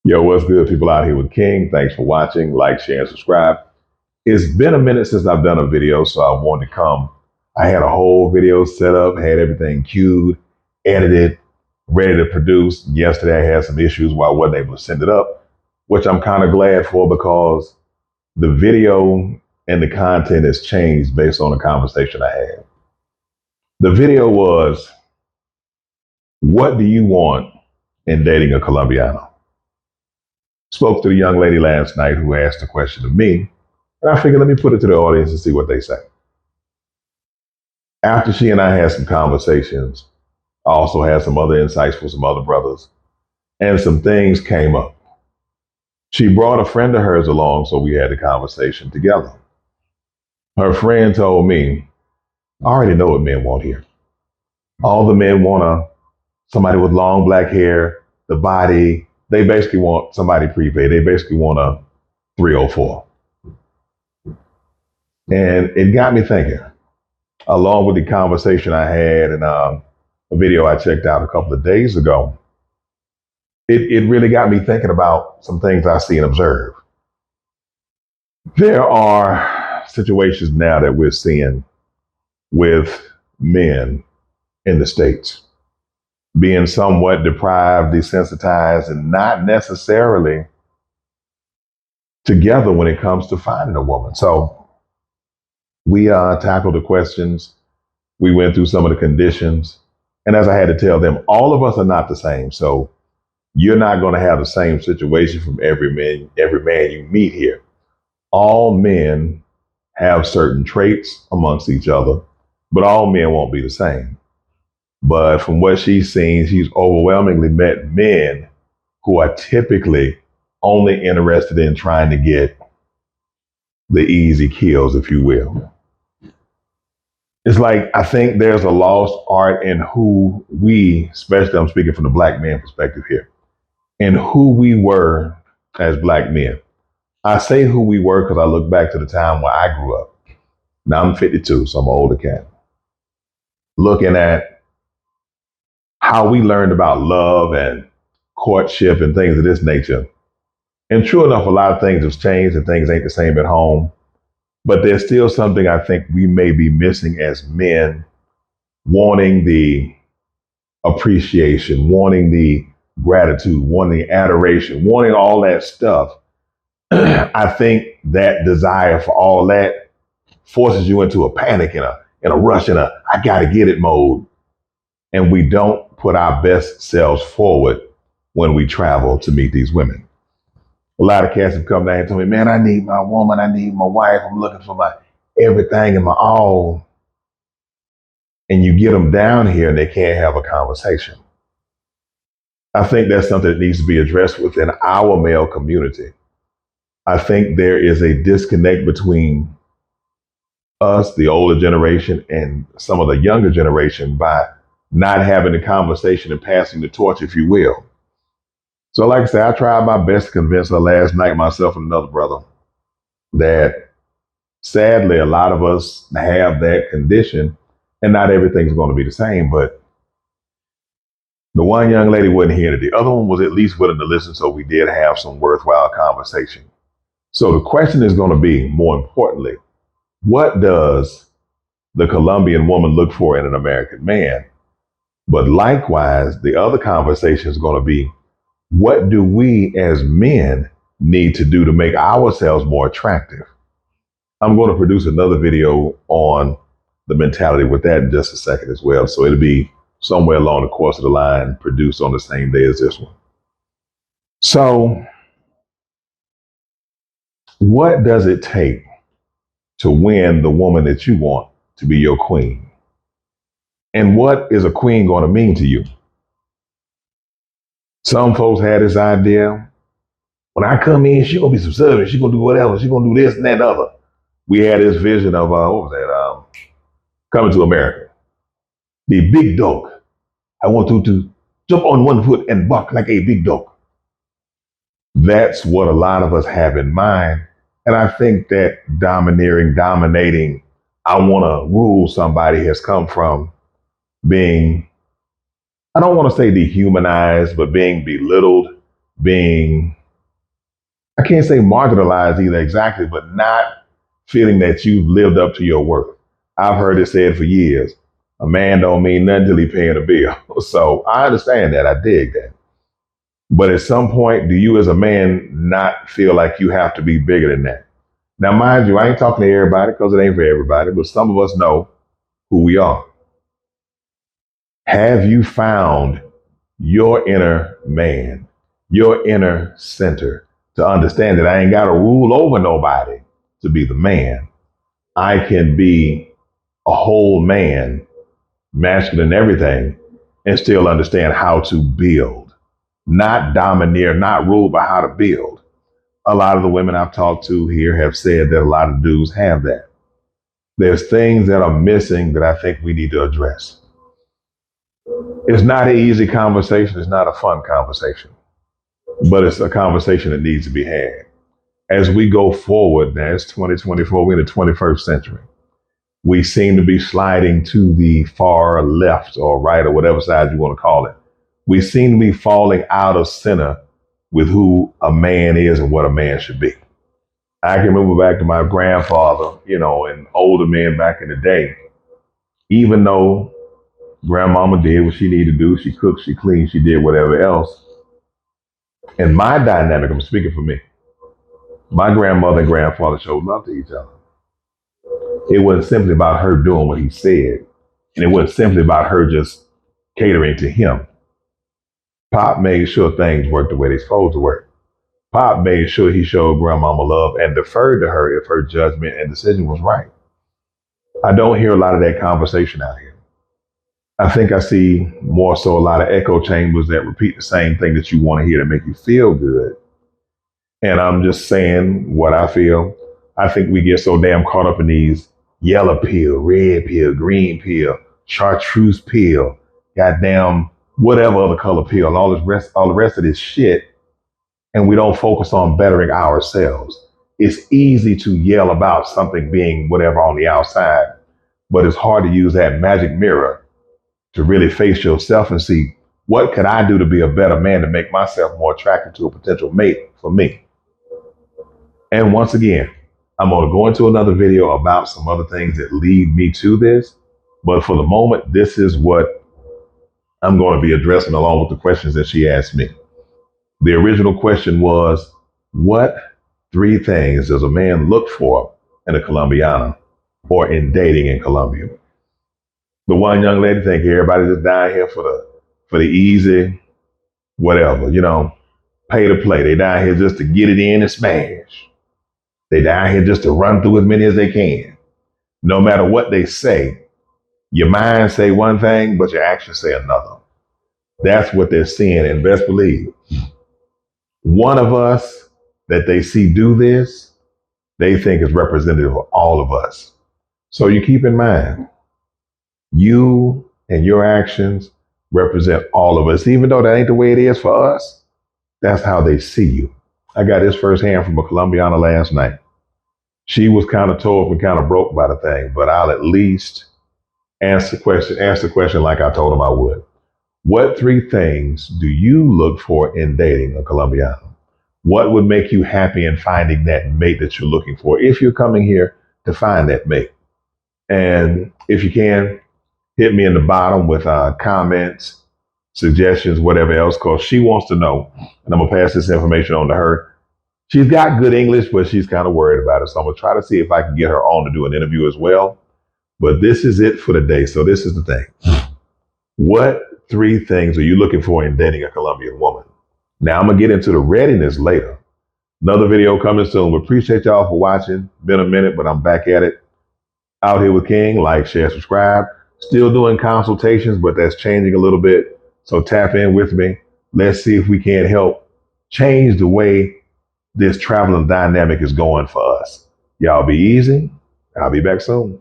Yo, what's good, people out here with King? Thanks for watching. Like, share, and subscribe. It's been a minute since I've done a video, so I wanted to come. I had a whole video set up, had everything queued, edited, ready to produce. Yesterday, I had some issues where I wasn't able to send it up, which I'm kind of glad for because the video and the content has changed based on the conversation I had. The video was, what do you want in dating a Colombiana? Spoke to the young lady last night who asked the question of me, and I figured let me put it to the audience and see what they say. After she and I had some conversations, I also had some other insights from some other brothers, and some things came up. She brought a friend of hers along, so we had the conversation together. Her friend told me, I already know what men want here. All the men want somebody with long black hair, the body. They basically want somebody prepaid. They basically want a 304. And it got me thinking, along with the conversation I had and a video I checked out a couple of days ago, it really got me thinking about some things I see and observe. There are situations now that we're seeing with men in the States being somewhat deprived, desensitized, and not necessarily together when it comes to finding a woman. So we tackled the questions. We went through some of the conditions. And as I had to tell them, all of us are not the same. So you're not going to have the same situation from every man you meet here. All men have certain traits amongst each other, but all men won't be the same. But from what she's seen, she's overwhelmingly met men who are typically only interested in trying to get the easy kills, if you will. It's like, I think there's a lost art in who we, especially I'm speaking from the black man perspective here, in who we were as black men. I say who we were because I look back to the time when I grew up. Now I'm 52, so I'm an older cat. Looking at how we learned about love and courtship and things of this nature. And true enough, a lot of things have changed and things ain't the same at home. But there's still something I think we may be missing as men, wanting the appreciation, wanting the gratitude, wanting the adoration, wanting all that stuff. I think that desire for all that forces you into a panic and a rush and I gotta get it mode. And we don't put our best selves forward when we travel to meet these women. A lot of cats have come down and told me, man, I need my woman, I need my wife, I'm looking for my everything and my all. And you get them down here and they can't have a conversation. I think that's something that needs to be addressed within our male community. I think there is a disconnect between us, the older generation, and some of the younger generation by not having a conversation and passing the torch, if you will. So like I said, I tried my best to convince her last night, myself and another brother, that sadly, a lot of us have that condition and not everything's going to be the same. But the one young lady wasn't here. The other one was at least willing to listen. So we did have some worthwhile conversation. So the question is going to be, more importantly, what does the Colombian woman look for in an American man? But likewise, the other conversation is going to be, what do we as men need to do to make ourselves more attractive? I'm going to produce another video on the mentality with that in just a second as well. So it'll be somewhere along the course of the line, produced on the same day as this one. So what does it take to win the woman that you want to be your queen? And what is a queen going to mean to you? Some folks had this idea, when I come in, she's going to be subservient. She's going to do whatever. She's going to do this and that and other. We had this vision of, what was that? Coming to America. The big dog. I want you to jump on one foot and bark like a big dog. That's what a lot of us have in mind. And I think that dominating, I want to rule somebody has come from being, I don't want to say dehumanized, but being belittled being, I can't say marginalized either exactly, but not feeling that you've lived up to your worth. I've heard it said for years, a man don't mean nothing till he paying a bill. So I understand that. I dig that. But at some point, do you as a man not feel like you have to be bigger than that? Now, mind you, I ain't talking to everybody because it ain't for everybody, but some of us know who we are. Have you found your inner man, your inner center to understand that I ain't got to rule over nobody to be the man? I can be a whole man, masculine everything, and still understand how to build, not domineer, not rule by how to build. A lot of the women I've talked to here have said that a lot of dudes have that. There's things that are missing that I think we need to address. It's not an easy conversation. It's not a fun conversation, but it's a conversation that needs to be had. As we go forward, now it's 2024, we're in the 21st century. We seem to be sliding to the far left or right or whatever side you want to call it. We seem to be falling out of center with who a man is and what a man should be. I can remember back to my grandfather, and older men back in the day, even though grandmama did what she needed to do, she cooked, she cleaned, she did whatever else. In my dynamic, I'm speaking for me, my grandmother and grandfather showed love to each other. It wasn't simply about her doing what he said, and it wasn't simply about her just catering to him. Pop made sure things worked the way they're supposed to work. Pop made sure he showed grandmama love and deferred to her if her judgment and decision was right. I don't hear a lot of that conversation out here. I think I see more so a lot of echo chambers that repeat the same thing that you want to hear to make you feel good. And I'm just saying what I feel. I think we get so damn caught up in these yellow pill, red pill, green pill, chartreuse pill, goddamn whatever other color pill, and all the rest of this shit, and we don't focus on bettering ourselves. It's easy to yell about something being whatever on the outside, but it's hard to use that magic mirror to really face yourself and see, what could I do to be a better man to make myself more attractive to a potential mate for me? And once again, I'm going to go into another video about some other things that lead me to this. But for the moment, this is what I'm going to be addressing along with the questions that she asked me. The original question was, what 3 things does a man look for in a Colombiana or in dating in Colombia? The one young lady think everybody just down here for the easy, whatever, pay to play. They down here just to get it in and smash. They down here just to run through as many as they can. No matter what they say, your mind say one thing, but your actions say another. That's what they're seeing, and best believe, one of us that they see do this, they think is representative of all of us. So you keep in mind, you and your actions represent all of us. Even though that ain't the way it is for us, that's how they see you. I got this firsthand from a Colombiana last night. She was kind of tore up and kind of broke by the thing, but I'll at least answer the question like I told him I would. What 3 things do you look for in dating a Colombiana? What would make you happy in finding that mate that you're looking for if you're coming here to find that mate? And if you can, hit me in the bottom with comments, suggestions, whatever else, because she wants to know, and I'm going to pass this information on to her. She's got good English, but she's kind of worried about it. So I'm going to try to see if I can get her on to do an interview as well. But this is it for the day. So this is the thing. What 3 things are you looking for in dating a Colombian woman? Now I'm going to get into the readiness later. Another video coming soon. We appreciate y'all for watching. Been a minute, but I'm back at it. Out here with King. Like, share, subscribe. Still doing consultations, but that's changing a little bit. So tap in with me. Let's see if we can help change the way this traveling dynamic is going for us. Y'all be easy. I'll be back soon.